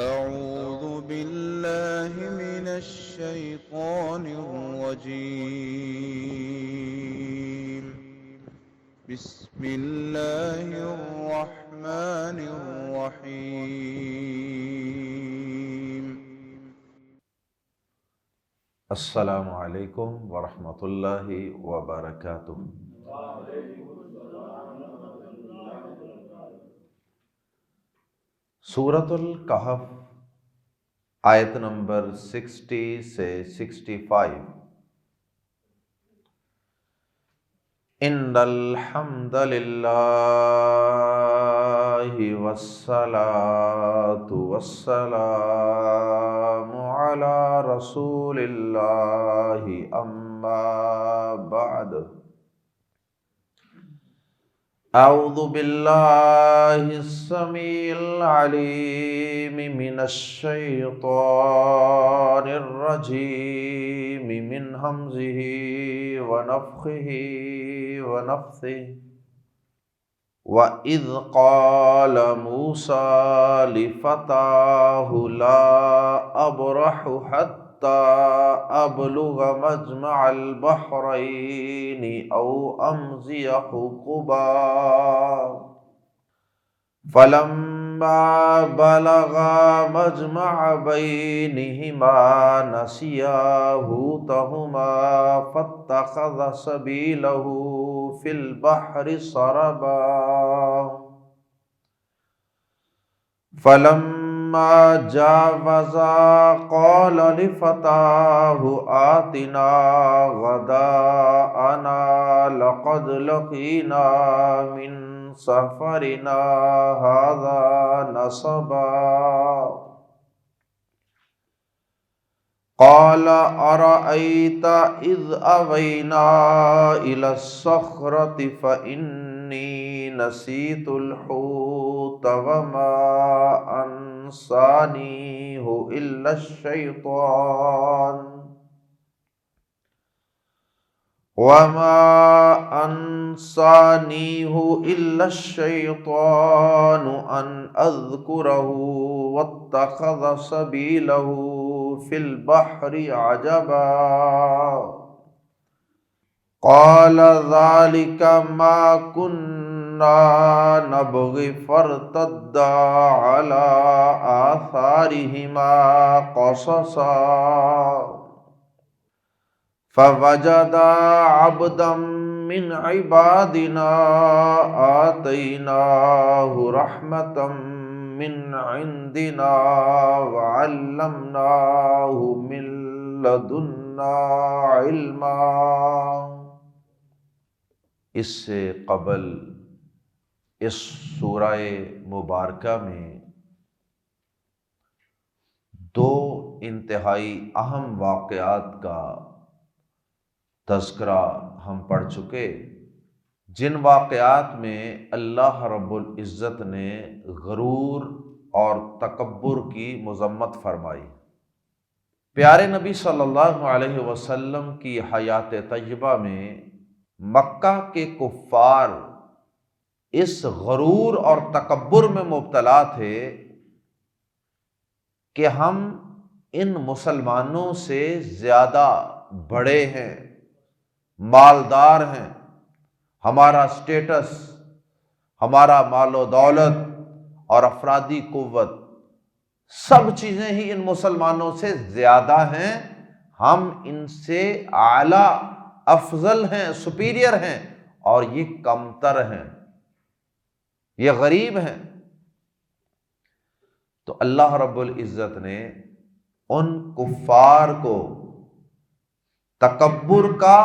أعوذ بالله من الشيطان الرجيم. بسم الله الرحمن الرحيم. السلام علیکم ورحمۃ اللہ وبرکاتہ۔ سورۃ الکہف آیت نمبر 60 سے 65۔ ان الحمد للہ والصلاة والسلام علی رسول اللہ اما بعد۔ اعوذ باللہ السمیع العلیم من الشیطان الرجیم من ہمزہ ونفخہ ونفثہ۔ وَإِذْ قَالَ مُوسَىٰ لِفَتَاهُ لَا أَبْرَحُ حَتَّىٰ أَبْلُغَ مَجْمَعَ الْبَحْرَيْنِ أَوْ أَمْضِيَ حُقُبًا فَلَمَّا بَلَغَا مَجْمَعَ بَيْنِهِمَا نَسِيَا حُوتَهُمَا فَاتَّخَذَ سَبِيلَهُ فِي الْبَحْرِ سَرَبًا فَلَمَّا جَاوَزَا قَالَ لِفَتَاهُ آتِنَا غَدَاءَنَا لَقَدْ لَقِينَا مِنْ سَفَرِنَا هَٰذَا نَصَبًا قال أرأيت إذ أوينا إلى الصخرة فإني نسيت الحوت وما أنسانيه إلا الشيطان أن أذكره واتخذ سبيله في البحر عجبا قال ذلك ما كنا نبغي فارتدا على آثارهما قصصا فوجدا عبدا من عبادنا آتيناه رحمة من عندنا وعلمناه من لدنا علما۔ اس سے قبل اس سورہ مبارکہ میں دو انتہائی اہم واقعات کا تذکرہ ہم پڑھ چکے، جن واقعات میں اللہ رب العزت نے غرور اور تکبر کی مذمت فرمائی۔ پیارے نبی صلی اللہ علیہ وسلم کی حیات طیبہ میں مکہ کے کفار اس غرور اور تکبر میں مبتلا تھے کہ ہم ان مسلمانوں سے زیادہ بڑے ہیں، مالدار ہیں، ہمارا سٹیٹس، ہمارا مال و دولت اور افرادی قوت سب چیزیں ہی ان مسلمانوں سے زیادہ ہیں، ہم ان سے اعلیٰ افضل ہیں، سپیریئر ہیں، اور یہ کمتر ہیں، یہ غریب ہیں۔ تو اللہ رب العزت نے ان کفار کو تکبر کا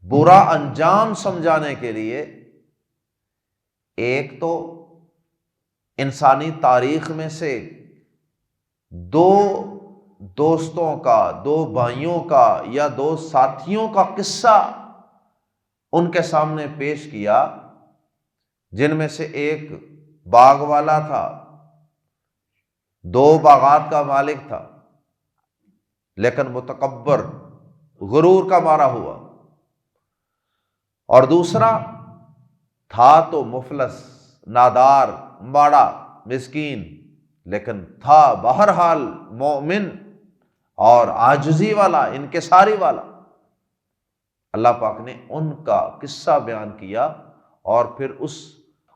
برا انجام سمجھانے کے لیے ایک تو انسانی تاریخ میں سے دو دوستوں کا، دو بھائیوں کا یا دو ساتھیوں کا قصہ ان کے سامنے پیش کیا، جن میں سے ایک باغ والا تھا، دو باغات کا مالک تھا، لیکن متکبر، غرور کا مارا ہوا، اور دوسرا تھا تو مفلس، نادار، ماڑا، مسکین، لیکن تھا بہرحال مومن اور عاجزی والا، انکساری والا۔ اللہ پاک نے ان کا قصہ بیان کیا، اور پھر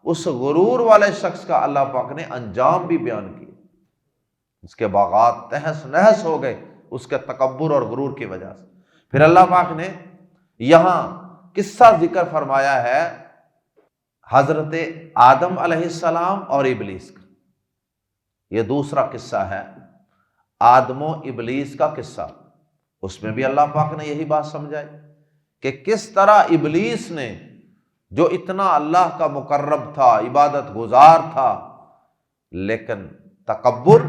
اس غرور والے شخص کا اللہ پاک نے انجام بھی بیان کیا۔ اس کے باغات تہس نہس ہو گئے اس کے تکبر اور غرور کی وجہ سے۔ پھر اللہ پاک نے یہاں قصہ ذکر فرمایا ہے حضرت آدم علیہ السلام اور ابلیس کا۔ یہ دوسرا قصہ ہے، آدم و ابلیس کا قصہ۔ اس میں بھی اللہ پاک نے یہی بات سمجھائی کہ کس طرح ابلیس نے، جو اتنا اللہ کا مقرب تھا، عبادت گزار تھا، لیکن تکبر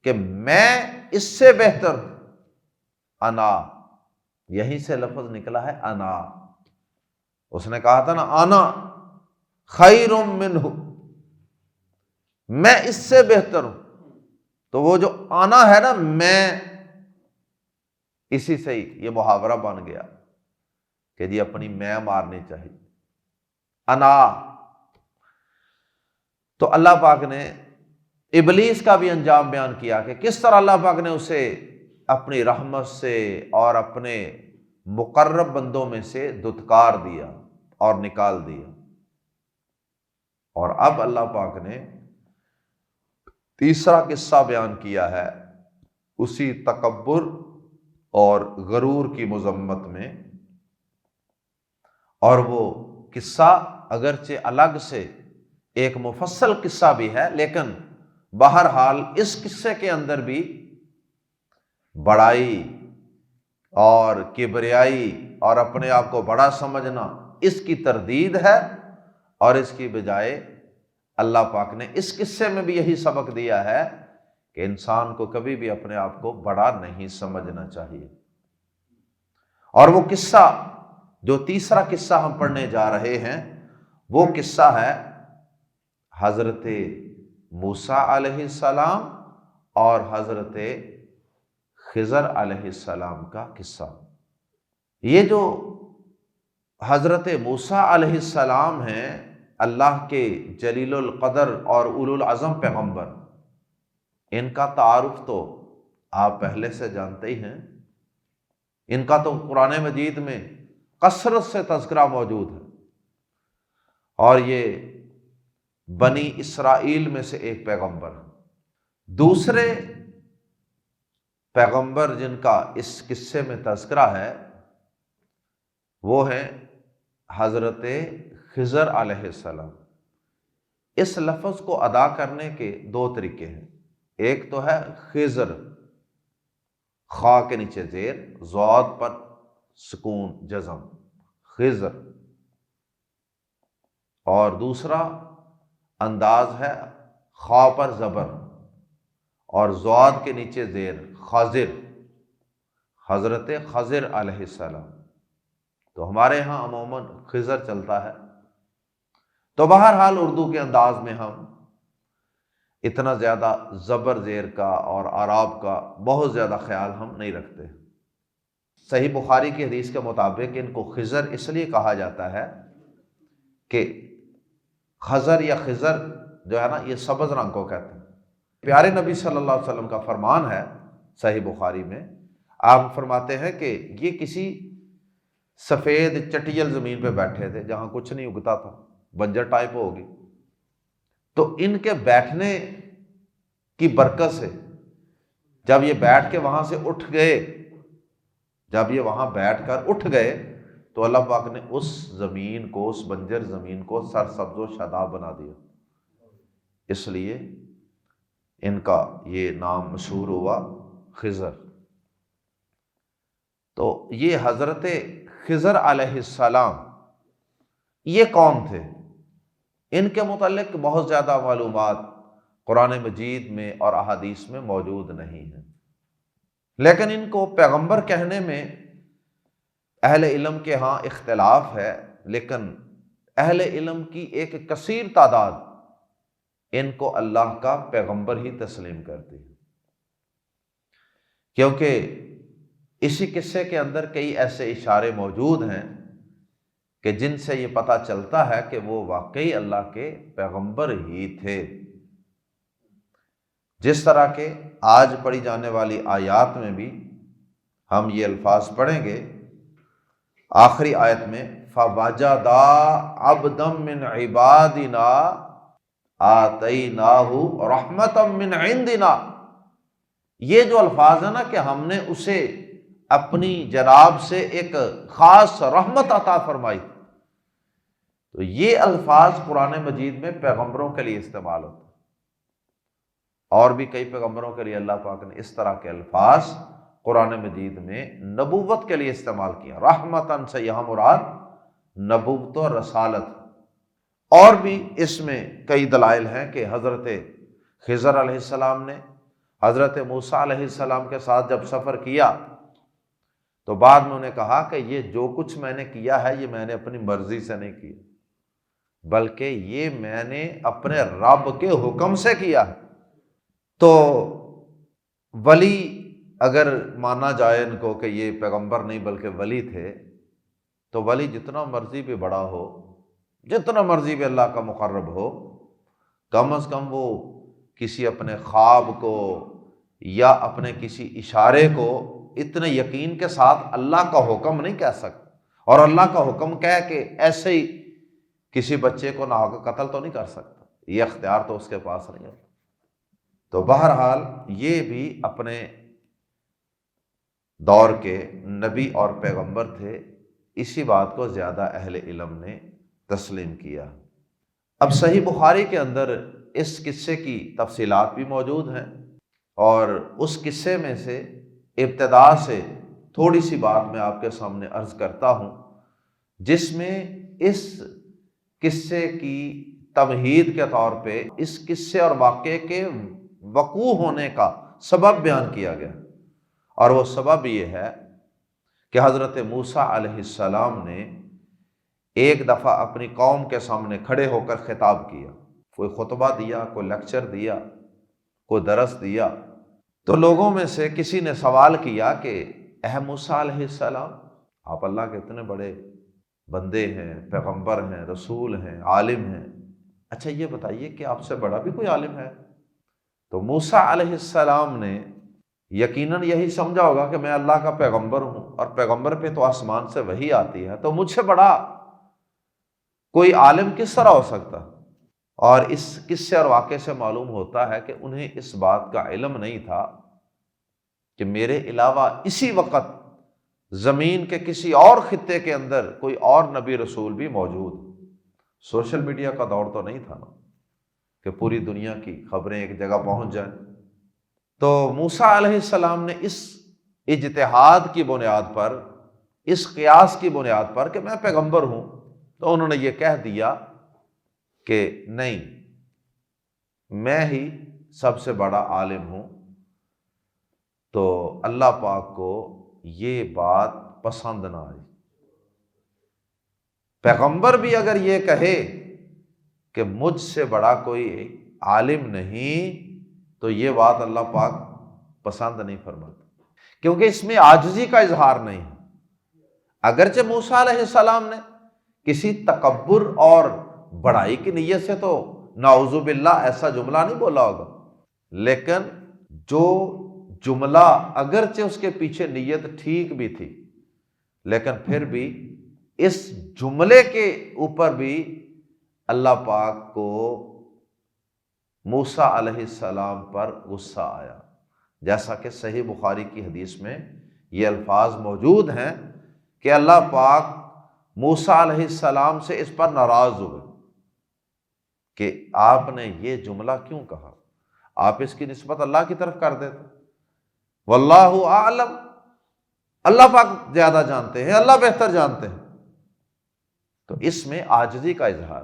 کہ میں اس سے بہتر ہوں، انا، یہیں سے لفظ نکلا ہے انا۔ اس نے کہا تھا نا انا خیر منہ، میں اس سے بہتر ہوں۔ تو وہ جو انا ہے نا، میں، اسی سے ہی یہ محاورہ بن گیا کہ جی اپنی میں مارنی چاہیے، انا۔ تو اللہ پاک نے ابلیس کا بھی انجام بیان کیا کہ کس طرح اللہ پاک نے اسے اپنی رحمت سے اور اپنے مقرب بندوں میں سے دھتکار دیا اور نکال دیا۔ اور اب اللہ پاک نے تیسرا قصہ بیان کیا ہے اسی تکبر اور غرور کی مذمت میں، اور وہ قصہ اگرچہ الگ سے ایک مفصل قصہ بھی ہے، لیکن بہرحال اس قصے کے اندر بھی بڑائی اور کبریائی اور اپنے آپ کو بڑا سمجھنا، اس کی تردید ہے، اور اس کی بجائے اللہ پاک نے اس قصے میں بھی یہی سبق دیا ہے کہ انسان کو کبھی بھی اپنے آپ کو بڑا نہیں سمجھنا چاہیے۔ اور وہ قصہ، جو تیسرا قصہ ہم پڑھنے جا رہے ہیں، وہ قصہ ہے حضرت موسیٰ علیہ السلام اور حضرت خضر علیہ السلام کا قصہ۔ یہ جو حضرت موسیٰ علیہ السلام ہیں، اللہ کے جلیل القدر اور اولو العزم پیغمبر، ان کا تعارف تو آپ پہلے سے جانتے ہی ہیں۔ ان کا تو قرآن مجید میں کثرت سے تذکرہ موجود ہے، اور یہ بنی اسرائیل میں سے ایک پیغمبر۔ دوسرے پیغمبر جن کا اس قصے میں تذکرہ ہے وہ ہیں حضرت خضر علیہ السلام۔ اس لفظ کو ادا کرنے کے دو طریقے ہیں۔ ایک تو ہے خضر، خا کے نیچے زیر، ضاد پر سکون جزم، خضر، اور دوسرا انداز ہے خا پر زبر اور ضاد کے نیچے زیر، خضر، حضرت خضر علیہ السلام۔ تو ہمارے ہاں عموماً خضر چلتا ہے، تو بہرحال اردو کے انداز میں ہم اتنا زیادہ زبر زیر کا اور اعراب کا بہت زیادہ خیال ہم نہیں رکھتے۔ صحیح بخاری کی حدیث کے مطابق ان کو خضر اس لیے کہا جاتا ہے کہ خضر یا خضر جو ہے نا، یہ سبز رنگ کو کہتے ہیں۔ پیارے نبی صلی اللہ علیہ وسلم کا فرمان ہے صحیح بخاری میں، آپ فرماتے ہیں کہ یہ کسی سفید چٹیل زمین پہ بیٹھے تھے جہاں کچھ نہیں اگتا تھا، بنجر ٹائپ ہوگی، تو ان کے بیٹھنے کی برکت سے جب یہ بیٹھ کے وہاں سے اٹھ گئے، جب یہ وہاں بیٹھ کر اٹھ گئے تو اللہ پاک نے اس زمین کو، اس بنجر زمین کو سرسبز و شاداب بنا دیا۔ اس لیے ان کا یہ نام مشہور ہوا خضر۔ تو یہ حضرت خضر علیہ السلام یہ کون تھے؟ ان کے متعلق بہت زیادہ معلومات قرآن مجید میں اور احادیث میں موجود نہیں ہیں، لیکن ان کو پیغمبر کہنے میں اہل علم کے ہاں اختلاف ہے، لیکن اہل علم کی ایک کثیر تعداد ان کو اللہ کا پیغمبر ہی تسلیم کرتی ہے، کیونکہ اسی قصے کے اندر کئی ایسے اشارے موجود ہیں کہ جن سے یہ پتہ چلتا ہے کہ وہ واقعی اللہ کے پیغمبر ہی تھے۔ جس طرح کہ آج پڑھی جانے والی آیات میں بھی ہم یہ الفاظ پڑھیں گے. آخری آیت میں فَوَجَدَا عَبْدًا مِّنْ عِبَادِنَا آتَيْنَاهُ رَحْمَةً مِّنْ عِنْدِنَا، یہ جو الفاظ ہیں نا کہ ہم نے اسے اپنی جناب سے ایک خاص رحمت عطا فرمائی، تو یہ الفاظ قرآن مجید میں پیغمبروں کے لیے استعمال ہوتے ہیں. اور بھی کئی پیغمبروں کے لیے اللہ پاک نے اس طرح کے الفاظ قرآن مجید میں نبوت کے لیے استعمال کیا. رحمتاً سے یہاں مراد نبوت و رسالت. اور بھی اس میں کئی دلائل ہیں کہ حضرت خضر علیہ السلام نے حضرت موسیٰ علیہ السلام کے ساتھ جب سفر کیا تو بعد میں انہیں کہا کہ یہ جو کچھ میں نے کیا ہے یہ میں نے اپنی مرضی سے نہیں کیا، بلکہ یہ میں نے اپنے رب کے حکم سے کیا ہے. تو ولی اگر مانا جائے ان کو کہ یہ پیغمبر نہیں بلکہ ولی تھے، تو ولی جتنا مرضی بھی بڑا ہو، جتنا مرضی بھی اللہ کا مقرب ہو، کم از کم وہ کسی اپنے خواب کو یا اپنے کسی اشارے کو اتنے یقین کے ساتھ اللہ کا حکم نہیں کہہ سکتا، اور اللہ کا حکم کہہ کہ ایسے ہی کسی بچے کو ناحق قتل تو نہیں کر سکتا، یہ اختیار تو اس کے پاس نہیں ہوتا. تو بہرحال یہ بھی اپنے دور کے نبی اور پیغمبر تھے، اسی بات کو زیادہ اہل علم نے تسلیم کیا. اب صحیح بخاری کے اندر اس قصے کی تفصیلات بھی موجود ہیں، اور اس قصے میں سے ابتدا سے تھوڑی سی بات میں آپ کے سامنے عرض کرتا ہوں، جس میں اس قصے کی تمہید کے طور پہ اس قصے اور واقعے کے وقوع ہونے کا سبب بیان کیا گیا. اور وہ سبب یہ ہے کہ حضرت موسیٰ علیہ السلام نے ایک دفعہ اپنی قوم کے سامنے کھڑے ہو کر خطاب کیا، کوئی خطبہ دیا، کوئی لیکچر دیا، کوئی درس دیا. تو لوگوں میں سے کسی نے سوال کیا کہ اے موسیٰ علیہ السلام، آپ اللہ کے اتنے بڑے بندے ہیں، پیغمبر ہیں، رسول ہیں، عالم ہیں، اچھا یہ بتائیے کہ آپ سے بڑا بھی کوئی عالم ہے؟ تو موسیٰ علیہ السلام نے یقیناً یہی سمجھا ہوگا کہ میں اللہ کا پیغمبر ہوں، اور پیغمبر پہ تو آسمان سے وحی آتی ہے، تو مجھ سے بڑا کوئی عالم کس طرح ہو سکتا. اور اس قصے اور واقعے سے معلوم ہوتا ہے کہ انہیں اس بات کا علم نہیں تھا کہ میرے علاوہ اسی وقت زمین کے کسی اور خطے کے اندر کوئی اور نبی رسول بھی موجود. سوشل میڈیا کا دور تو نہیں تھا نا کہ پوری دنیا کی خبریں ایک جگہ پہنچ جائیں. تو موسیٰ علیہ السلام نے اس اجتہاد کی بنیاد پر، اس قیاس کی بنیاد پر کہ میں پیغمبر ہوں، تو انہوں نے یہ کہہ دیا کہ نہیں، میں ہی سب سے بڑا عالم ہوں. تو اللہ پاک کو یہ بات پسند نہ آئی. پیغمبر بھی اگر یہ کہے کہ مجھ سے بڑا کوئی عالم نہیں، تو یہ بات اللہ پاک پسند نہیں فرماتا، کیونکہ اس میں عاجزی کا اظہار نہیں ہے. اگرچہ موسیٰ علیہ السلام نے کسی تکبر اور بڑائی کی نیت سے تو نعوذ باللہ ایسا جملہ نہیں بولا ہوگا، لیکن جو جملہ اگرچہ اس کے پیچھے نیت ٹھیک بھی تھی، لیکن پھر بھی اس جملے کے اوپر بھی اللہ پاک کو موسیٰ علیہ السلام پر غصہ آیا. جیسا کہ صحیح بخاری کی حدیث میں یہ الفاظ موجود ہیں کہ اللہ پاک موسیٰ علیہ السلام سے اس پر ناراض ہوئے کہ آپ نے یہ جملہ کیوں کہا، آپ اس کی نسبت اللہ کی طرف کر دیتے. واللہ اعلم، اللہ پاک زیادہ جانتے ہیں، اللہ بہتر جانتے ہیں. تو اس میں عاجزی کا اظہار.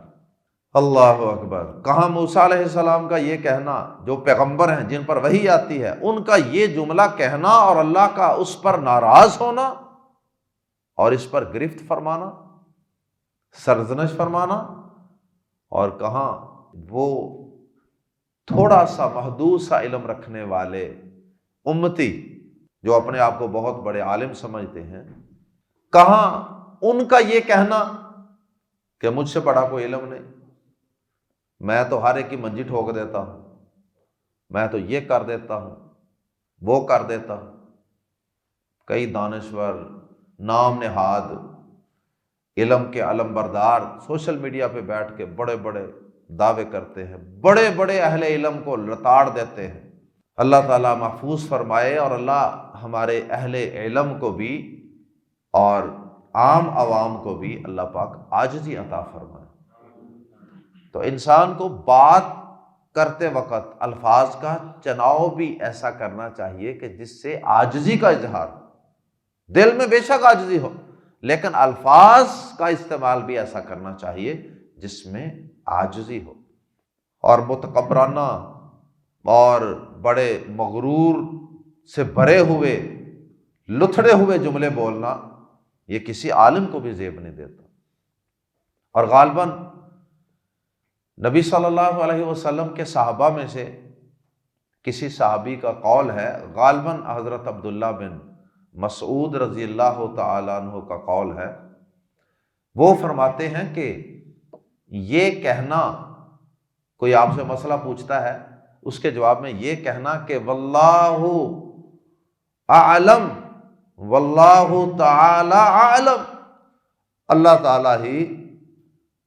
اللہ اکبر. کہاں موسیٰ علیہ السلام کا یہ کہنا، جو پیغمبر ہیں جن پر وحی آتی ہے، ان کا یہ جملہ کہنا اور اللہ کا اس پر ناراض ہونا اور اس پر گرفت فرمانا، سرزنش فرمانا. اور کہاں وہ تھوڑا سا محدود سا علم رکھنے والے امتی جو اپنے آپ کو بہت بڑے عالم سمجھتے ہیں، کہاں ان کا یہ کہنا کہ مجھ سے بڑا کوئی علم نہیں، میں تو ہر ایک کی منجی ٹھوک دیتا ہوں، میں تو یہ کر دیتا ہوں، وہ کر دیتا ہوں۔ کئی دانشور، نام نہاد، علم کے علم بردار سوشل میڈیا پہ بیٹھ کے بڑے بڑے دعوے کرتے ہیں، بڑے بڑے اہل علم کو لتاڑ دیتے ہیں۔ اللہ تعالیٰ محفوظ فرمائے، اور اللہ ہمارے اہل علم کو بھی اور عام عوام کو بھی اللہ پاک عاجزی عطا فرمائے۔ تو انسان کو بات کرتے وقت الفاظ کا چناؤ بھی ایسا کرنا چاہیے کہ جس سے عاجزی کا اظہار ہو۔ دل میں بے شک عاجزی ہو، لیکن الفاظ کا استعمال بھی ایسا کرنا چاہیے جس میں عاجزی ہو۔ اور متکبرانہ اور بڑے مغرور سے بھرے ہوئے لتھڑے ہوئے جملے بولنا یہ کسی عالم کو بھی زیب نہیں دیتا۔ اور غالباً نبی صلی اللہ علیہ وسلم کے صحابہ میں سے کسی صحابی کا قول ہے، غالباً حضرت عبداللہ بن مسعود رضی اللہ تعالیٰ عنہ کا قول ہے، وہ فرماتے ہیں کہ یہ کہنا، کوئی آپ سے مسئلہ پوچھتا ہے، اس کے جواب میں یہ کہنا کہ واللہ اعلم، واللہ تعالی اعلم، اللہ تعالیٰ ہی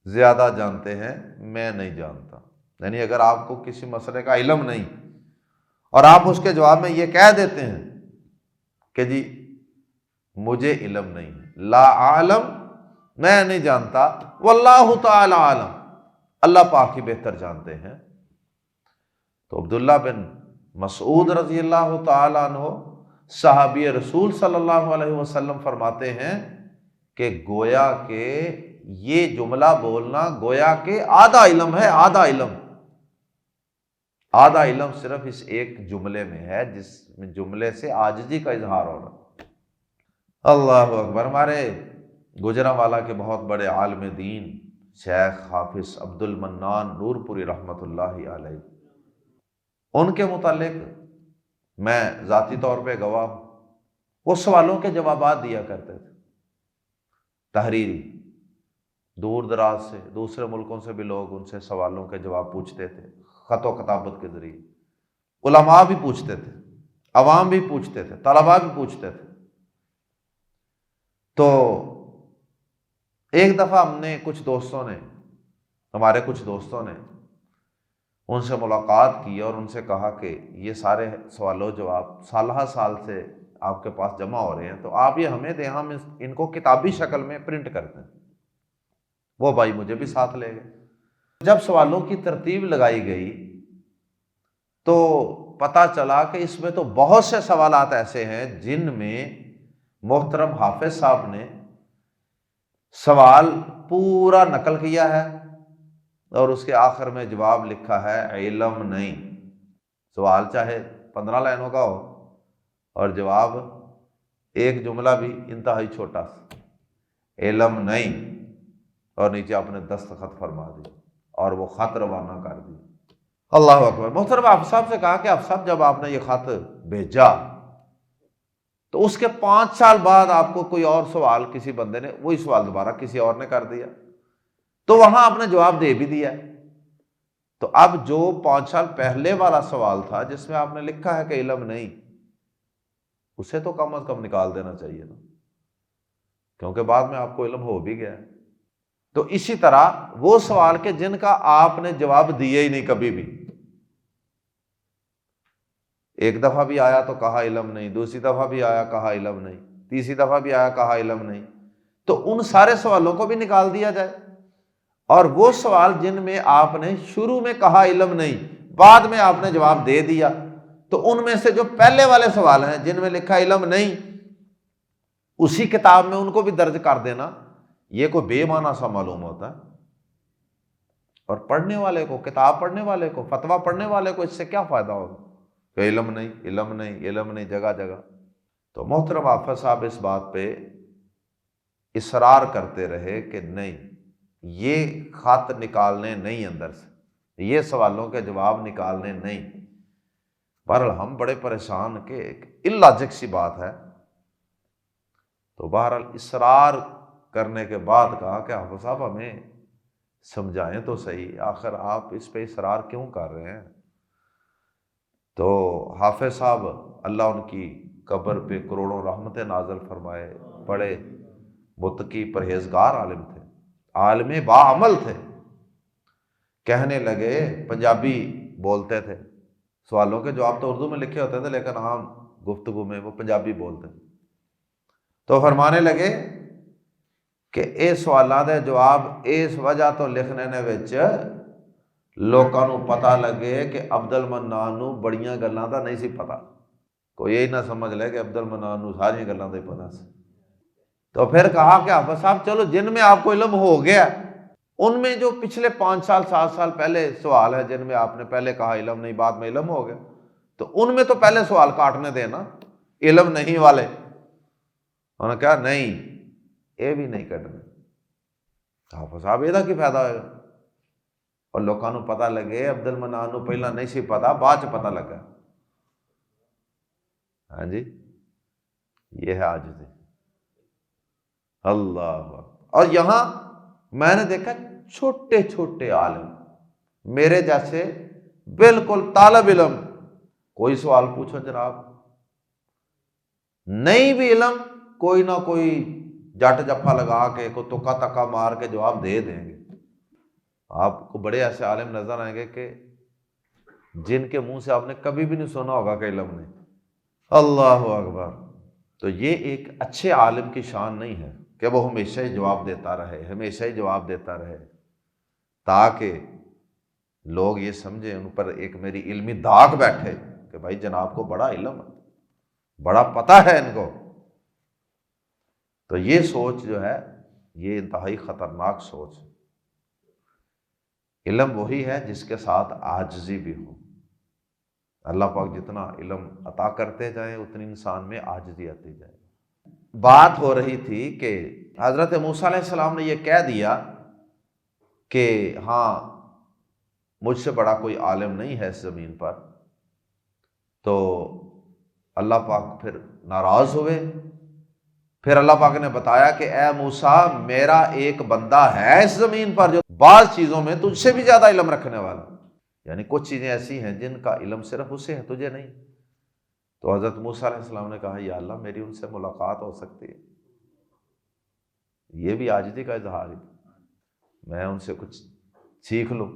زیادہ جانتے ہیں، میں نہیں جانتا۔ یعنی اگر آپ کو کسی مسئلے کا علم نہیں اور آپ اس کے جواب میں یہ کہہ دیتے ہیں کہ جی مجھے علم نہیں، لا عالم، میں نہیں جانتا، واللہ تعالی عالم، اللہ پاک ہی بہتر جانتے ہیں۔ تو عبداللہ بن مسعود رضی اللہ تعالی عنہ صحابی رسول صلی اللہ علیہ وسلم فرماتے ہیں کہ گویا کہ یہ جملہ بولنا گویا کہ آدھا علم ہے، آدھا علم۔ آدھا علم صرف اس ایک جملے میں ہے، جس میں جملے سے عاجزی کا اظہار ہو رہا۔ اللہ اکبر۔ ہمارے گجرانوالہ کے بہت بڑے عالم دین شیخ حافظ عبد المنان نور پوری رحمۃ اللہ علیہ، ان کے متعلق میں ذاتی طور پہ گواہ ہوں، وہ سوالوں کے جوابات دیا کرتے تھے تحریری، دور دراز سے دوسرے ملکوں سے بھی لوگ ان سے سوالوں کے جواب پوچھتے تھے، خط و کتابت کے ذریعے، علماء بھی پوچھتے تھے، عوام بھی پوچھتے تھے، طلباء بھی پوچھتے تھے۔ تو ایک دفعہ ہم نے ہمارے کچھ دوستوں نے ان سے ملاقات کی اور ان سے کہا کہ یہ سارے سوال و جواب سالہ سال سے آپ کے پاس جمع ہو رہے ہیں، تو آپ یہ ہمیں دیں، ہم ان کو کتابی شکل میں پرنٹ کرتے ہیں۔ وہ بھائی مجھے بھی ساتھ لے گئے۔ جب سوالوں کی ترتیب لگائی گئی تو پتہ چلا کہ اس میں تو بہت سے سوالات ایسے ہیں جن میں محترم حافظ صاحب نے سوال پورا نقل کیا ہے اور اس کے آخر میں جواب لکھا ہے علم نہیں۔ سوال چاہے 15 لائنوں کا ہو اور جواب ایک جملہ بھی انتہائی چھوٹا سا، علم نہیں، اور نیچے آپ نے دستخط فرما دی اور وہ خط روانہ کر دی۔ اللہ اکبر۔ محترم حافظ صاحب سے کہا کہ حافظ صاحب جب آپ نے یہ خط بھیجا تو اس کے 5 سال بعد آپ کو کوئی اور سوال کسی بندے نے وہی سوال دوبارہ کسی اور نے کر دیا، تو وہاں آپ نے جواب دے بھی دیا۔ تو اب جو 5 سال پہلے والا سوال تھا جس میں آپ نے لکھا ہے کہ علم نہیں، اسے تو کم از کم نکال دینا چاہیے نا، کیونکہ بعد میں آپ کو علم ہو بھی گیا ہے۔ تو اسی طرح وہ سوال کے جن کا آپ نے جواب دیا ہی نہیں کبھی بھی، ایک دفعہ بھی آیا تو کہا علم نہیں، دوسری دفعہ بھی آیا کہا علم نہیں، تیسری دفعہ بھی آیا کہا علم نہیں، تو ان سارے سوالوں کو بھی نکال دیا جائے، اور وہ سوال جن میں آپ نے شروع میں کہا علم نہیں، بعد میں آپ نے جواب دے دیا، تو ان میں سے جو پہلے والے سوال ہیں جن میں لکھا علم نہیں، اسی کتاب میں ان کو بھی درج کر دینا، یہ کوئی بے معنی سا معلوم ہوتا ہے۔ اور پڑھنے والے کو، کتاب پڑھنے والے کو، فتویٰ پڑھنے والے کو اس سے کیا فائدہ ہوگا کہ علم نہیں، علم نہیں، علم نہیں جگہ جگہ۔ تو محترم حافظ صاحب اس بات پہ اصرار کرتے رہے کہ نہیں، یہ خط نکالنے نہیں اندر سے، یہ سوالوں کے جواب نکالنے نہیں۔ بہرحال ہم بڑے پریشان کہ ایک اللاجک سی بات ہے، تو بہرحال اصرار کرنے کے بعد کہا کہ حافظ صاحب ہمیں سمجھائیں تو صحیح، آخر آپ اس پہ اصرار کیوں کر رہے ہیں؟ تو حافظ صاحب اللہ ان کی قبر پہ کروڑوں رحمتیں نازل فرمائے، بڑے متقی پرہیزگار عالم تھے، عالم باعمل تھے۔ کہنے لگے، پنجابی بولتے تھے، سوالوں کے جواب تو اردو میں لکھے ہوتے تھے لیکن عام گفتگو میں وہ پنجابی بولتے تھے۔ تو فرمانے لگے کہ اے سوالات دے جواب اس وجہ تو لکھنے نے وچ لوکاں نوں پتہ لگے کہ عبد المنان نوں بڑیاں گلاں دا نہیں سی پتہ، کوئی یہی نہ سمجھ لے کہ عبد المنان نوں ساری گلاں دا ہی پتہ سی۔ تو پھر کہا کہ حافظ صاحب چلو جن میں آپ کو علم ہو گیا، ان میں جو پچھلے 5 سال 7 سال پہلے سوال ہے جن میں آپ نے پہلے کہا علم نہیں، بعد میں علم ہو گیا، تو ان میں تو پہلے سوال کاٹنے دینا، علم نہیں والے۔ انہوں نے کہا نہیں، یہ بھی نہیں کٹنے۔ حافظ صاحب یہ کی فائدہ ہوئے گا؟ اور لوگوں کو پتہ لگے عبد المنان نوں پہلا نہیں سی پتا، بعد چ پتہ لگا۔ ہاں جی، یہ ہے عاجزی۔ اللہ اکبر۔ اور یہاں میں نے دیکھا چھوٹے چھوٹے عالم میرے جیسے بالکل طالب علم، کوئی سوال پوچھو جناب، نہیں بھی علم کوئی نہ کوئی جٹ جفا لگا کے کوئی تکا تکا مار کے جواب دے دیں گے۔ آپ کو بڑے ایسے عالم نظر آئیں گے کہ جن کے منہ سے آپ نے کبھی بھی نہیں سنا ہوگا کہ علم نہیں۔ اللہ اکبر۔ تو یہ ایک اچھے عالم کی شان نہیں ہے کہ وہ ہمیشہ ہی جواب دیتا رہے، ہمیشہ ہی جواب دیتا رہے، تاکہ لوگ یہ سمجھیں ان پر ایک میری علمی داغ بیٹھے کہ بھائی جناب کو بڑا علم ہے، بڑا پتہ ہے ان کو۔ تو یہ سوچ جو ہے یہ انتہائی خطرناک سوچ ہے۔ علم وہی ہے جس کے ساتھ عاجزی بھی ہو۔ اللہ پاک جتنا علم عطا کرتے جائیں اتنی انسان میں عاجزی آتی جائے۔ بات ہو رہی تھی کہ حضرت موسیٰ علیہ السلام نے یہ کہہ دیا کہ ہاں مجھ سے بڑا کوئی عالم نہیں ہے اس زمین پر، تو اللہ پاک پھر ناراض ہوئے۔ پھر اللہ پاک نے بتایا کہ اے موسیٰ، میرا ایک بندہ ہے اس زمین پر جو بعض چیزوں میں تجھ سے بھی زیادہ علم رکھنے والا، یعنی کچھ چیزیں ایسی ہیں جن کا علم صرف اسے ہے، تجھے نہیں۔ تو حضرت موسیٰ علیہ السلام نے کہا یا اللہ میری ان سے ملاقات ہو سکتی ہے؟ یہ بھی عاجزی کا اظہار ہے، میں ان سے کچھ سیکھ لوں،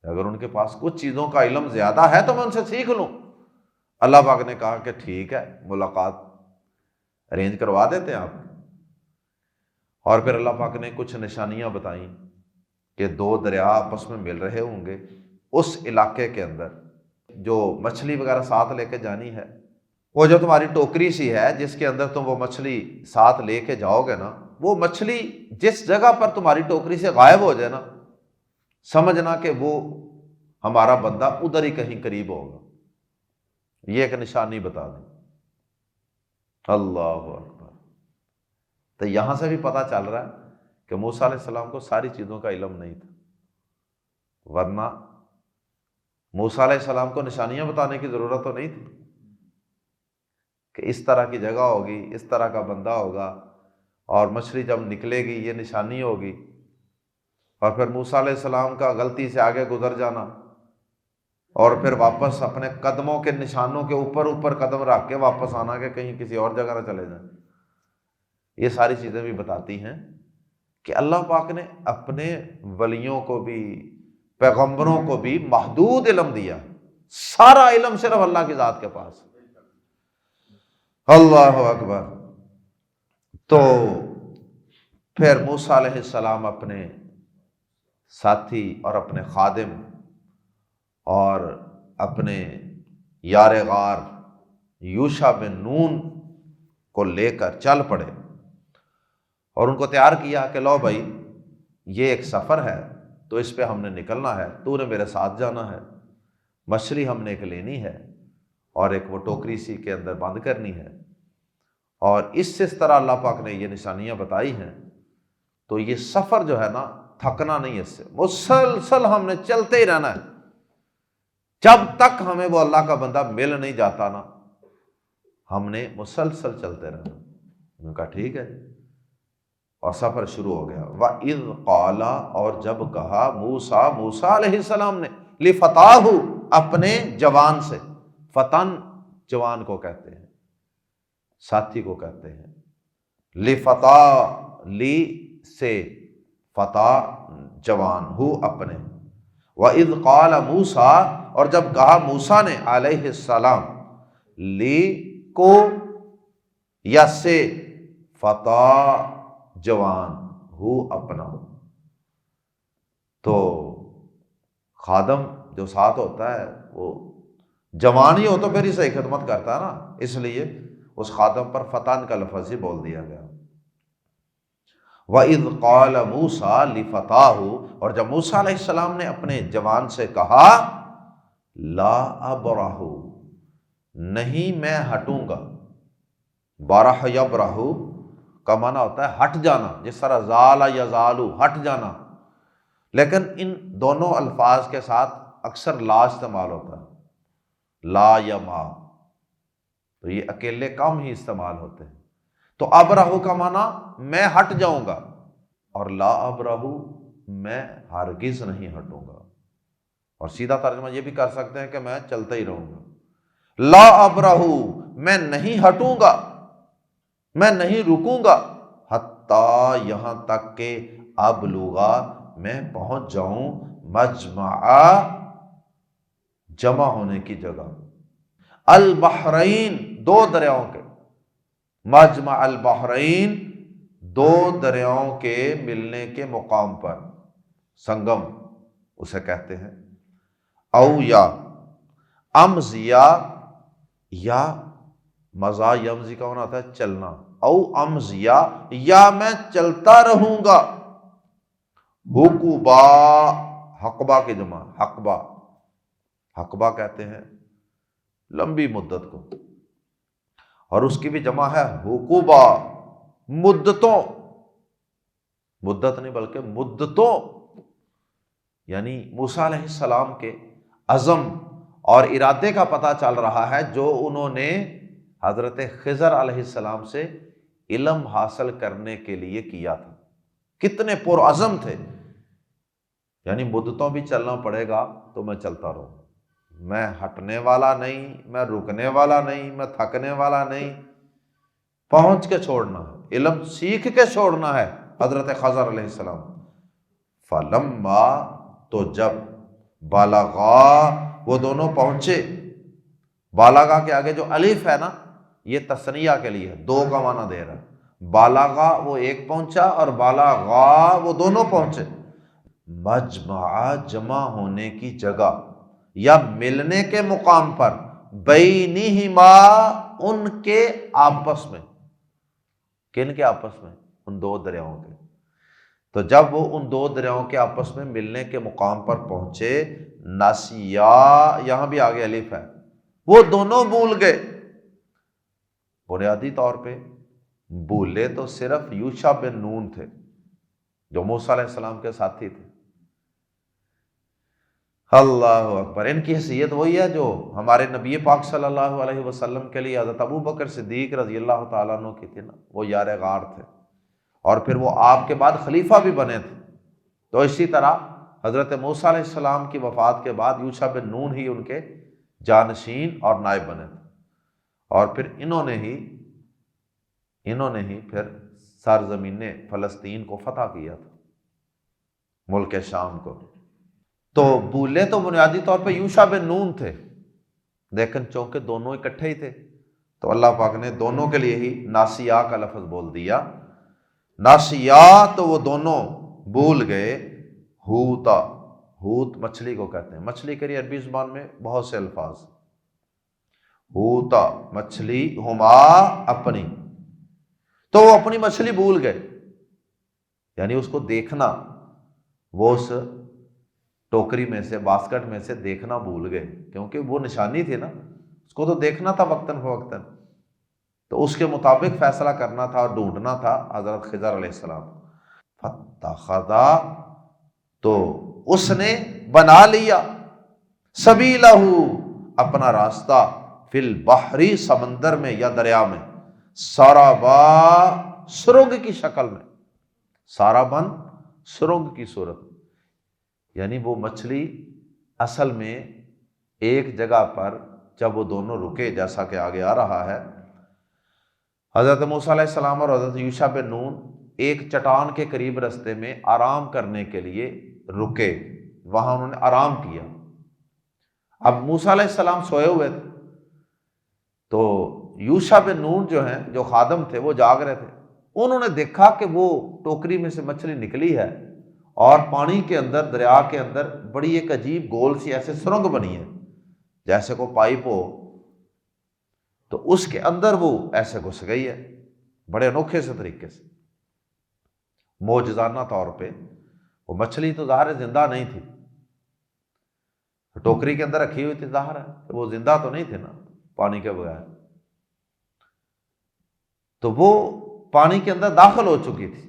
اگر ان کے پاس کچھ چیزوں کا علم زیادہ ہے تو میں ان سے سیکھ لوں۔ اللہ پاک نے کہا کہ ٹھیک ہے، ملاقات ارینج کروا دیتے ہیں آپ۔ اور پھر اللہ پاک نے کچھ نشانیاں بتائیں کہ 2 دریا آپس میں مل رہے ہوں گے اس علاقے کے اندر، جو مچھلی وغیرہ ساتھ لے کے جانی ہے، وہ جو تمہاری ٹوکری سی ہے جس کے اندر تم وہ مچھلی ساتھ لے کے جاؤ گے نا، وہ مچھلی جس جگہ پر تمہاری ٹوکری سے غائب ہو جائے نا، سمجھنا کہ وہ ہمارا بندہ ادھر ہی کہیں قریب ہوگا۔ یہ ایک نشانی بتا دیں۔ اللہ اکبر۔ تو یہاں سے بھی پتہ چل رہا ہے کہ موسیٰ علیہ السلام کو ساری چیزوں کا علم نہیں تھا، ورنہ موسیٰ علیہ السلام کو نشانیاں بتانے کی ضرورت تو نہیں تھی کہ اس طرح کی جگہ ہوگی، اس طرح کا بندہ ہوگا، اور مچھلی جب نکلے گی یہ نشانی ہوگی، اور پھر موسیٰ علیہ السلام کا غلطی سے آگے گزر جانا، اور پھر واپس اپنے قدموں کے نشانوں کے اوپر قدم رکھ کے واپس آنا کہ کہیں کسی اور جگہ نہ چلے جائیں۔ یہ ساری چیزیں بھی بتاتی ہیں کہ اللہ پاک نے اپنے ولیوں کو بھی، پیغمبروں کو بھی محدود علم دیا، سارا علم صرف اللہ کی ذات کے پاس۔ اللہ اکبر۔ تو پھر موسیٰ علیہ السلام اپنے ساتھی اور اپنے خادم اور اپنے یار غار یوشع بن نون کو لے کر چل پڑے اور ان کو تیار کیا کہ لو بھائی یہ ایک سفر ہے تو اس پہ ہم نے نکلنا ہے، تو نے میرے ساتھ جانا ہے، مچھلی ہم نے ایک لینی ہے اور ایک وہ ٹوکری سی کے اندر بند کرنی ہے، اور اس طرح اللہ پاک نے یہ نشانیاں بتائی ہیں۔ تو یہ سفر جو ہے نا، تھکنا نہیں ہے، اس سے مسلسل ہم نے چلتے ہی رہنا ہے جب تک ہمیں وہ اللہ کا بندہ مل نہیں جاتا نا، ہم نے مسلسل چلتے رہنا۔ انہوں نے کہا ٹھیک ہے، اور سفر شروع ہو گیا۔ وَإِذْ قَالَ، اور جب کہا موسیٰ علیہ السلام نے، لِفَتَاهُ، اپنے جوان سے، فتن جوان کو کہتے ہیں، ساتھی کو کہتے ہیں، لفتا لی سے فتا جوان ہو اپنے، وَإِذْ قَالَ مُوسَىٰ اور جب کہا موسیٰ نے علیہ السلام، لی کو یا سے فتا جوان ہو اپنا، تو خادم جو ساتھ ہوتا ہے وہ جوان ہی ہو تو پھر ہی صحیح خدمت کرتا ہے نا، اس لیے اس خادم پر فتن کا لفظ ہی بول دیا گیا۔ وَإِذْ قَالَ مُوسَىٰ لِفَتَاهُ اور جب موسیٰ علیہ السلام نے اپنے جوان سے کہا، لا ابرح نہیں میں ہٹوں گا، برح یبرح کا معنی ہوتا ہے ہٹ جانا، جس طرح زال یزال ہٹ جانا، لیکن ان دونوں الفاظ کے ساتھ اکثر لا استعمال ہوتا ہے، لا یا ما، تو یہ اکیلے کم ہی استعمال ہوتے ہیں۔ تو ابرح کا معنی میں ہٹ جاؤں گا، اور لا ابرح میں ہرگز نہیں ہٹوں گا، اور سیدھا ترجمہ یہ بھی کر سکتے ہیں کہ میں چلتا ہی رہوں گا۔ لا ابرح میں نہیں ہٹوں گا، میں نہیں رکوں گا، حتیٰ یہاں تک کہ ابلغا میں پہنچ جاؤں مجمع جمع ہونے کی جگہ، البحرین دو دریاؤں کے، مجمع البحرین دو دریاؤں کے ملنے کے مقام پر، سنگم اسے کہتے ہیں، او یا امزیا یا مزا یمزی کا ہونا ہوتا ہے چلنا، او امزیا یا میں چلتا رہوں گا، حقبا حقبہ کی جمع حقبہ، حقبہ کہتے ہیں لمبی مدت کو، اور اس کی بھی جمع ہے حقوبہ مدتوں، مدت نہیں بلکہ مدتوں، یعنی موسیٰ علیہ السلام کے عزم اور ارادے کا پتہ چل رہا ہے جو انہوں نے حضرت خضر علیہ السلام سے علم حاصل کرنے کے لیے کیا تھا، کتنے پرعزم تھے، یعنی مدتوں بھی چلنا پڑے گا تو میں چلتا رہوں، میں ہٹنے والا نہیں، میں رکنے والا نہیں، میں تھکنے والا نہیں، پہنچ کے چھوڑنا ہے، علم سیکھ کے چھوڑنا ہے۔ حضرت خضر علیہ السلام فلما تو جب بالغا وہ دونوں پہنچے، بالغا کے آگے جو الف ہے نا یہ تثنیہ کے لیے دو کا معنی دے رہا ہے، بالغا وہ ایک پہنچا اور بالغا وہ دونوں پہنچے، مجمع جمع ہونے کی جگہ یا ملنے کے مقام پر، بینہما ان کے آپس میں، کن کے آپس میں؟ ان دو دریاؤں کے۔ تو جب وہ ان دو دریاؤں کے آپس میں ملنے کے مقام پر پہنچے، ناسیا یہاں بھی آگے الف ہے، وہ دونوں بھول گئے۔ بنیادی طور پہ بھولے تو صرف یوشع بن نون تھے جو موسیٰ علیہ السلام کے ساتھی تھے۔ اللہ اکبر، ان کی حیثیت وہی ہے جو ہمارے نبی پاک صلی اللہ علیہ وسلم کے لیے حضرت ابوبکر صدیق رضی اللہ تعالیٰ عنہ کی تھی نا، وہ یار غار تھے، اور پھر وہ آپ کے بعد خلیفہ بھی بنے تھے۔ تو اسی طرح حضرت موسیٰ علیہ السلام کی وفات کے بعد یوشع بن نون ہی ان کے جانشین اور نائب بنے تھے، اور پھر انہوں نے ہی پھر سرزمین فلسطین کو فتح کیا تھا، ملک شام کو۔ تو بھولے تو بنیادی طور پہ یوشع بن نون تھے، لیکن چونکہ دونوں اکٹھے ہی تھے تو اللہ پاک نے دونوں کے لیے ہی ناسیا کا لفظ بول دیا، ناسیا تو وہ دونوں بھول گئے، ہوتا، ہوت مچھلی کو کہتے ہیں، مچھلی کے لیے عربی زبان میں بہت سے الفاظ، ہوتا مچھلی، ہما اپنی، تو وہ اپنی مچھلی بھول گئے، یعنی اس کو دیکھنا، وہ اس ٹوکری میں سے، باسکٹ میں سے دیکھنا بھول گئے، کیونکہ وہ نشانی تھی نا، اس کو تو دیکھنا تھا وقتاً فوقتاً، تو اس کے مطابق فیصلہ کرنا تھا اور ڈھونڈنا تھا حضرت خضر علیہ السلام۔ فاتخذا تو اس نے بنا لیا، سبیلہ اپنا راستہ، فی البحر سمندر میں یا دریا میں، سرابا سرنگ کی شکل میں، سارابن سرنگ کی صورت، یعنی وہ مچھلی اصل میں ایک جگہ پر جب وہ دونوں رکے، جیسا کہ آگے آ رہا ہے، حضرت موسیٰ علیہ السلام اور حضرت یوشع بن نون ایک چٹان کے قریب رستے میں آرام کرنے کے لیے رکے، وہاں انہوں نے آرام کیا۔ اب موسیٰ علیہ السلام سوئے ہوئے تھے، تو یوشع بن نون جو ہیں، جو خادم تھے، وہ جاگ رہے تھے۔ انہوں نے دیکھا کہ وہ ٹوکری میں سے مچھلی نکلی ہے اور پانی کے اندر، دریا کے اندر بڑی ایک عجیب گول سی ایسے سرنگ بنی ہے، جیسے کو پائپ ہو، تو اس کے اندر وہ ایسے گھس گئی ہے بڑے انوکھے سے طریقے سے، معجزانہ طور پہ۔ وہ مچھلی تو ظاہر زندہ نہیں تھی، ٹوکری کے اندر رکھی ہوئی تھی، ظاہر ہے وہ زندہ تو نہیں تھے نا پانی کے بغیر، تو وہ پانی کے اندر داخل ہو چکی تھی۔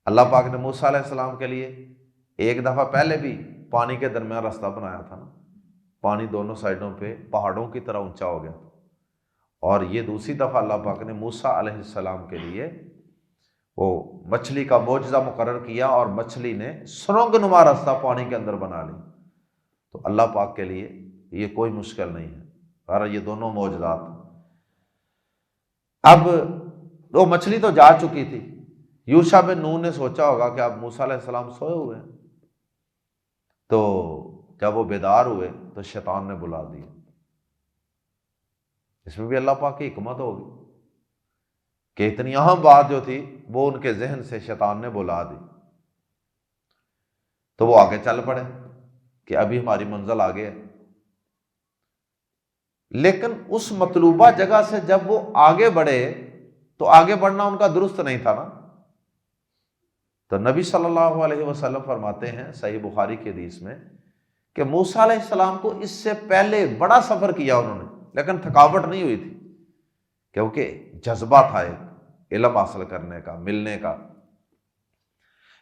اللہ پاک نے موسیٰ علیہ السلام کے لیے ایک دفعہ پہلے بھی پانی کے درمیان راستہ بنایا تھا نا، پانی دونوں سائڈوں پہ پہاڑوں کی طرح اونچا ہو گیا تھا، اور یہ دوسری دفعہ اللہ پاک نے موسیٰ علیہ السلام کے لیے وہ مچھلی کا معجزہ مقرر کیا، اور مچھلی نے سرنگ نما راستہ پانی کے اندر بنا لی۔ تو اللہ پاک کے لیے یہ کوئی مشکل نہیں ہے، اور یہ دونوں معجزات۔ اب وہ مچھلی تو جا چکی تھی، یوشع بن نون نے سوچا ہوگا کہ اب موسیٰ علیہ السلام سوئے ہوئے ہیں، تو جب وہ بیدار ہوئے تو شیطان نے بلا دیا۔ اس میں بھی اللہ پاک کی حکمت ہوگی کہ اتنی اہم بات جو تھی وہ ان کے ذہن سے شیطان نے بلا دی، تو وہ آگے چل پڑے کہ ابھی ہماری منزل آگے ہے۔ لیکن اس مطلوبہ جگہ سے جب وہ آگے بڑھے تو آگے بڑھنا ان کا درست نہیں تھا نا۔ تو نبی صلی اللہ علیہ وسلم فرماتے ہیں صحیح بخاری کی حدیث میں کہ موسیٰ علیہ السلام کو اس سے پہلے بڑا سفر کیا انہوں نے، لیکن تھکاوٹ نہیں ہوئی تھی، کیونکہ جذبہ تھا ایک علم حاصل کرنے کا، ملنے کا۔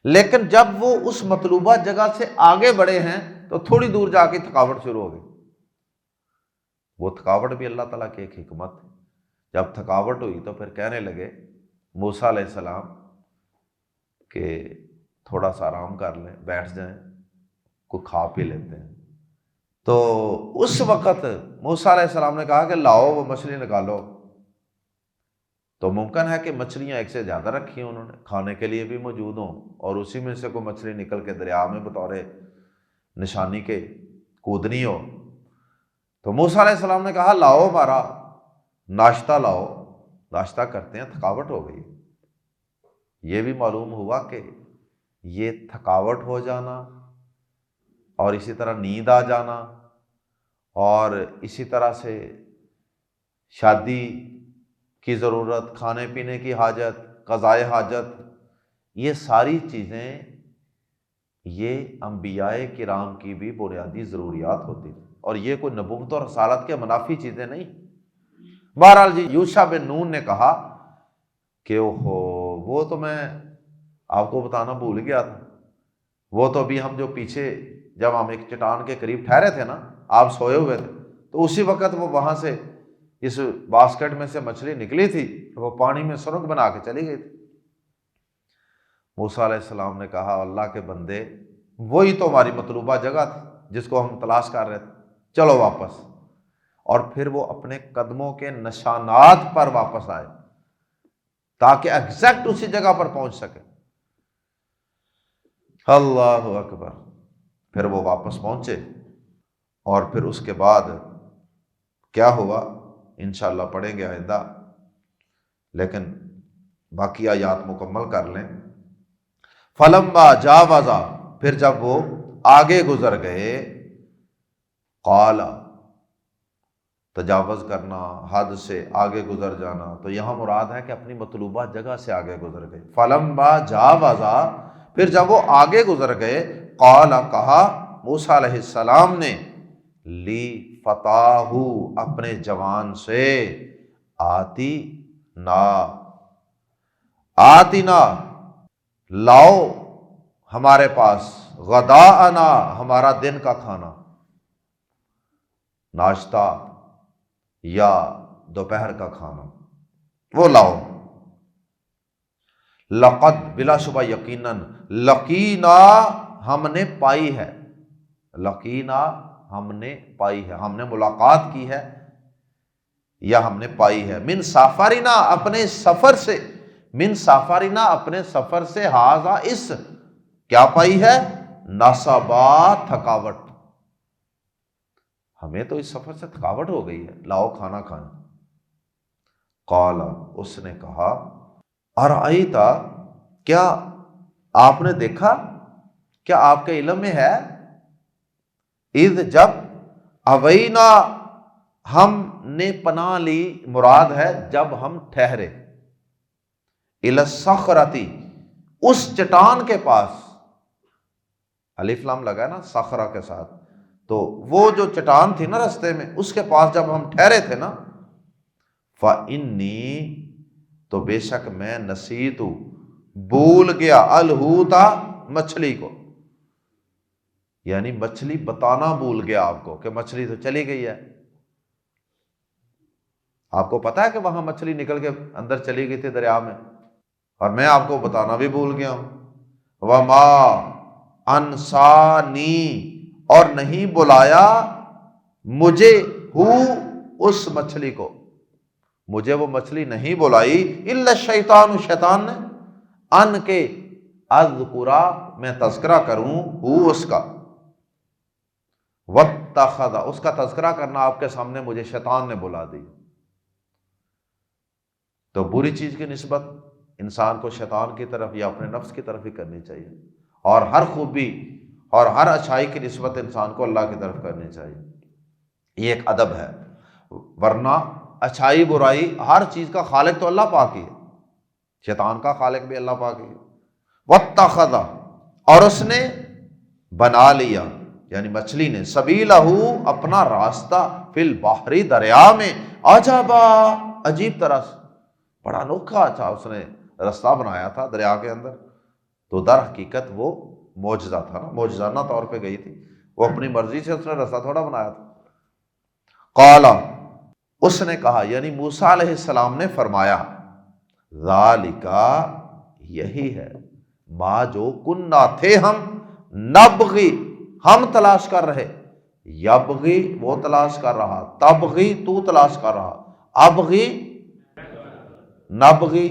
لیکن جب وہ اس مطلوبہ جگہ سے آگے بڑھے ہیں تو تھوڑی دور جا کے تھکاوٹ شروع ہو گئی۔ وہ تھکاوٹ بھی اللہ تعالیٰ کی ایک حکمت ہے۔ جب تھکاوٹ ہوئی تو پھر کہنے لگے موسیٰ علیہ السلام کہ تھوڑا سا آرام کر لیں، بیٹھ جائیں، کوئی کھا پی لیتے ہیں۔ تو اس وقت موسیٰ علیہ السلام نے کہا کہ لاؤ وہ مچھلی نکالو۔ تو ممکن ہے کہ مچھلیاں ایک سے زیادہ رکھی ہیں انہوں نے، کھانے کے لیے بھی موجود ہوں، اور اسی میں سے کوئی مچھلی نکل کے دریا میں بطور نشانی کے کودنی ہو۔ تو موسیٰ علیہ السلام نے کہا لاؤ ہمارا ناشتہ لاؤ، ناشتہ کرتے ہیں، تھکاوٹ ہو گئی۔ یہ بھی معلوم ہوا کہ یہ تھکاوٹ ہو جانا اور اسی طرح نیند آ جانا اور اسی طرح سے شادی کی ضرورت، کھانے پینے کی حاجت، قضاء حاجت، یہ ساری چیزیں یہ انبیاء کرام کی بھی بنیادی ضروریات ہوتی تھی، اور یہ کوئی نبوت اور رسالت کے منافی چیزیں نہیں۔ بہرحال جی یوشع بن نون نے کہا کہ اوہو، وہ تو میں آپ کو بتانا بھول گیا تھا، وہ تو ابھی ہم جو پیچھے جب ہم ایک چٹان کے قریب ٹھہرے تھے نا، آپ سوئے ہوئے تھے، تو اسی وقت وہ وہاں سے اس باسکٹ میں سے مچھلی نکلی تھی، وہ پانی میں سرنگ بنا کے چلی گئی تھی۔ موسیٰ علیہ السلام نے کہا اللہ کے بندے، وہی تو ہماری مطلوبہ جگہ تھی جس کو ہم تلاش کر رہے تھے، چلو واپس۔ اور پھر وہ اپنے قدموں کے نشانات پر واپس آئے تاکہ ایگزیکٹ اسی جگہ پر پہنچ سکے۔ اللہ اکبر۔ پھر وہ واپس پہنچے، اور پھر اس کے بعد کیا ہوا انشاءاللہ پڑھیں گے آئندہ، لیکن باقی آیات مکمل کر لیں۔ فلما جاوزا، پھر جب وہ آگے گزر گئے، قال، تجاوز کرنا، حد سے آگے گزر جانا، تو یہاں مراد ہے کہ اپنی مطلوبہ جگہ سے آگے گزر گئے۔ فلما جاوزا، پھر جب وہ آگے گزر گئے، قال، کہا موسیٰ علیہ السلام نے، لی فتاہ، اپنے جوان سے، آتی نا، لاؤ ہمارے پاس، غداءنا، ہمارا دن کا کھانا، ناشتہ یا دوپہر کا کھانا وہ لاؤ۔ لقد، بلا شبہ یقیناً، لقینا، ہم نے پائی ہے، لقینا، ہم نے پائی ہے، ہم نے ملاقات کی ہے یا ہم نے پائی ہے، من سافرنا اپنے سفر سے، من سافرنا اپنے سفر سے، ہاذا اس کیا پائی ہے، نصبا تھکاوٹ، ہمیں تو اس سفر سے تھکاوٹ ہو گئی ہے، لاؤ کھانا کھائیں۔ قال اس نے کہا ارأیت کیا آپ نے دیکھا، کیا آپ کے علم میں ہے، اذ جب اوینا ہم نے پناہ لی، مراد ہے جب ہم ٹھہرے، الی الصخرۃ اس چٹان کے پاس، الف لام لگا ہے نا صخرہ کے ساتھ، تو وہ جو چٹان تھی نا رستے میں، اس کے پاس جب ہم ٹھہرے تھے نا، فإنی تو بے شک میں، نسیت بھول گیا، الحوت مچھلی کو، یعنی مچھلی بتانا بھول گیا آپ کو کہ مچھلی تو چلی گئی ہے، آپ کو پتا ہے کہ وہاں مچھلی نکل کے اندر چلی گئی تھی دریا میں، اور میں آپ کو بتانا بھی بھول گیا ہوں۔ وما انسانی اور نہیں بلایا مجھے، اس مچھلی کو، مجھے وہ مچھلی نہیں بلائی، الا الشیطان شیطان نے، ان کے اذکرا میں تذکرہ کروں، اس کا، واتخذ اس کا تذکرہ کرنا آپ کے سامنے مجھے شیطان نے بلا دی۔ تو بری چیز کی نسبت انسان کو شیطان کی طرف یا اپنے نفس کی طرف ہی کرنی چاہیے، اور ہر خوبی اور ہر اچھائی کی نسبت انسان کو اللہ کی طرف کرنی چاہیے، یہ ایک ادب ہے، ورنہ اچھائی برائی ہر چیز کا خالق تو اللہ پاک ہی ہے، شیطان کا خالق بھی اللہ پاک ہی ہے۔ واتخذ اور اس نے بنا لیا، یعنی مچھلی نے، سبیلہ اپنا راستہ، فی البحر دریا میں، عجبا عجیب طرح سے، بڑا انوکھا اچھا اس نے راستہ بنایا تھا دریا کے اندر، تو در حقیقت وہ معجزہ تھا نا، معجزانہ طور پہ گئی تھی، وہ اپنی مرضی سے اس نے راستہ تھوڑا بنایا تھا۔ قال اس نے کہا، یعنی موسیٰ علیہ السلام نے فرمایا، ذالک یہی ہے، ما جو کننا تھے ہم، نبغی ہم تلاش کر رہے، یبغی وہ تلاش کر رہا، تبغی تو تلاش کر رہا، ابغی نبغی،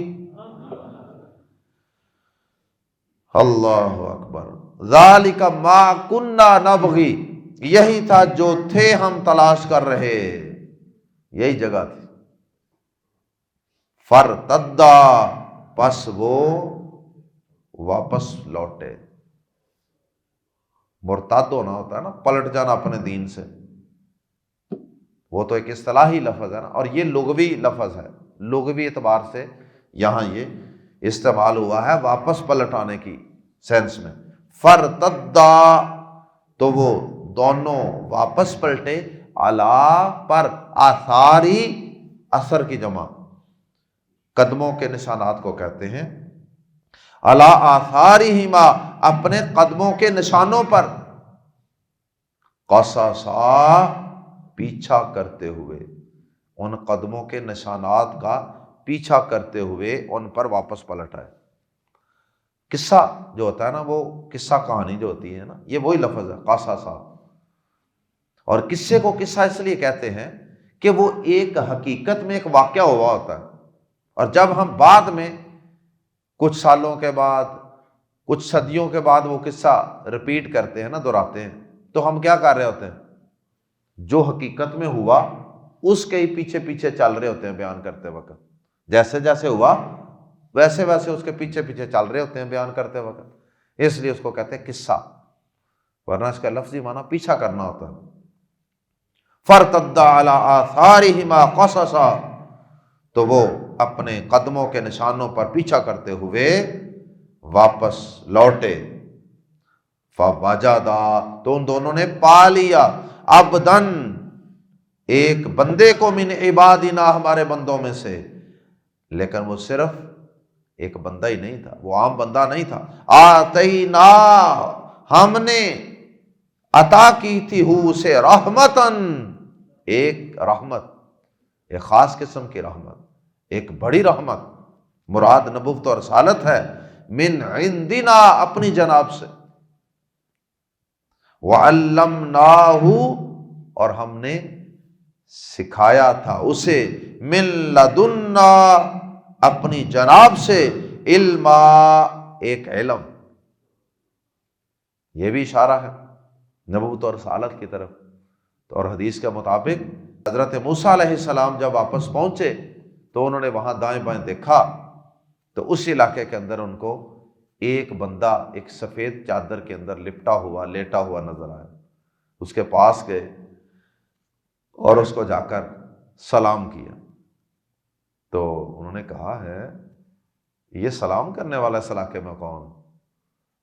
اللہ اکبر، ذالک ما کننا نبغی یہی تھا جو تھے ہم تلاش کر رہے، یہی جگہ تھی۔ فرتدا پس وہ واپس لوٹے، مرتد ہونا ہوتا ہے نا، پلٹ جانا اپنے دین سے، وہ تو ایک اصطلاحی لفظ ہے نا، اور یہ لغوی لفظ ہے، لغوی اعتبار سے یہاں یہ استعمال ہوا ہے واپس پلٹ آنے کی سینس میں۔ فرتدا تو وہ دونوں واپس پلٹے، علا پر، آثاری اثر کی جمع، قدموں کے نشانات کو کہتے ہیں، علا آثارہما اپنے قدموں کے نشانوں پر، قصصا پیچھا کرتے ہوئے، ان قدموں کے نشانات کا پیچھا کرتے ہوئے ان پر واپس پلٹ آئے۔ قصہ جو ہوتا ہے نا، وہ قصہ کہانی جو ہوتی ہے نا، یہ وہی لفظ ہے قصصا، اور قصے کو قصہ اس لیے کہتے ہیں کہ وہ ایک حقیقت میں ایک واقعہ ہوا ہوتا ہے، اور جب ہم بعد میں کچھ سالوں کے بعد، کچھ صدیوں کے بعد وہ قصہ رپیٹ کرتے ہیں نا، دہراتے ہیں، تو ہم کیا کر رہے ہوتے ہیں، جو حقیقت میں ہوا اس کے ہی پیچھے پیچھے چل رہے ہوتے ہیں بیان کرتے وقت، جیسے جیسے ہوا ویسے ویسے اس کے پیچھے پیچھے چل رہے ہوتے ہیں بیان کرتے وقت، اس لیے اس کو کہتے ہیں قصہ، ورنہ اس کا لفظی معنی پیچھا کرنا ہوتا ہے۔ فرتد علی آثارہما قصصا تو وہ اپنے قدموں کے نشانوں پر پیچھا کرتے ہوئے واپس لوٹے، فوجدا تو ان دونوں نے پا لیا، عبدن ایک بندے کو، من عبادنا ہمارے بندوں میں سے، لیکن وہ صرف ایک بندہ ہی نہیں تھا، وہ عام بندہ نہیں تھا، آتینا ہم نے عطا کی تھی اسے رحمتن ایک رحمت، ایک خاص قسم کی رحمت، ایک بڑی رحمت، مراد نبوت اور رسالت ہے، من عندنا اپنی جناب سے، وعلمناہ اور ہم نے سکھایا تھا اسے من لدنا اپنی جناب سے علما ایک علم. یہ بھی اشارہ ہے نبوت اور رسالت کی طرف. تو اور حدیث کے مطابق حضرت موسیٰ علیہ السلام جب واپس پہنچے تو انہوں نے وہاں دائیں بائیں دیکھا تو اس علاقے کے اندر ان کو ایک بندہ ایک سفید چادر کے اندر لپٹا ہوا لیٹا ہوا نظر آیا. اس کے پاس گئے اور اس کو جا کر سلام کیا. تو انہوں نے کہا ہے یہ سلام کرنے والا اس علاقے میں کون؟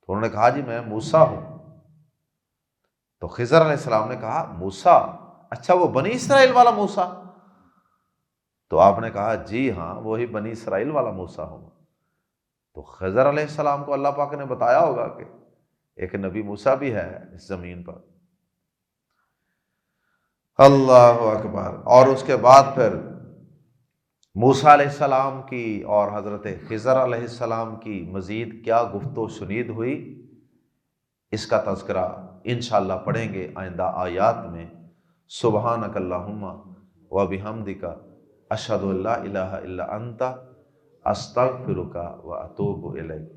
تو انہوں نے کہا جی میں موسیٰ ہوں. تو خضر علیہ السلام نے کہا موسیٰ؟ اچھا وہ بنی اسرائیل والا موسیٰ؟ تو آپ نے کہا جی ہاں وہی بنی اسرائیل والا موسیٰ ہوں. تو خضر علیہ السلام کو اللہ پاک نے بتایا ہوگا کہ ایک نبی موسیٰ بھی ہے اس زمین پر. اللہ اکبر. اور اس کے بعد پھر موسیٰ علیہ السلام کی اور حضرت خضر علیہ السلام کی مزید کیا گفت و شنید ہوئی اس کا تذکرہ انشاءاللہ پڑھیں گے آئندہ آیات میں. سبحانک اللہم و بحمدک اشہد ان لا الہ الا انت استغفرک و اتوب الیک.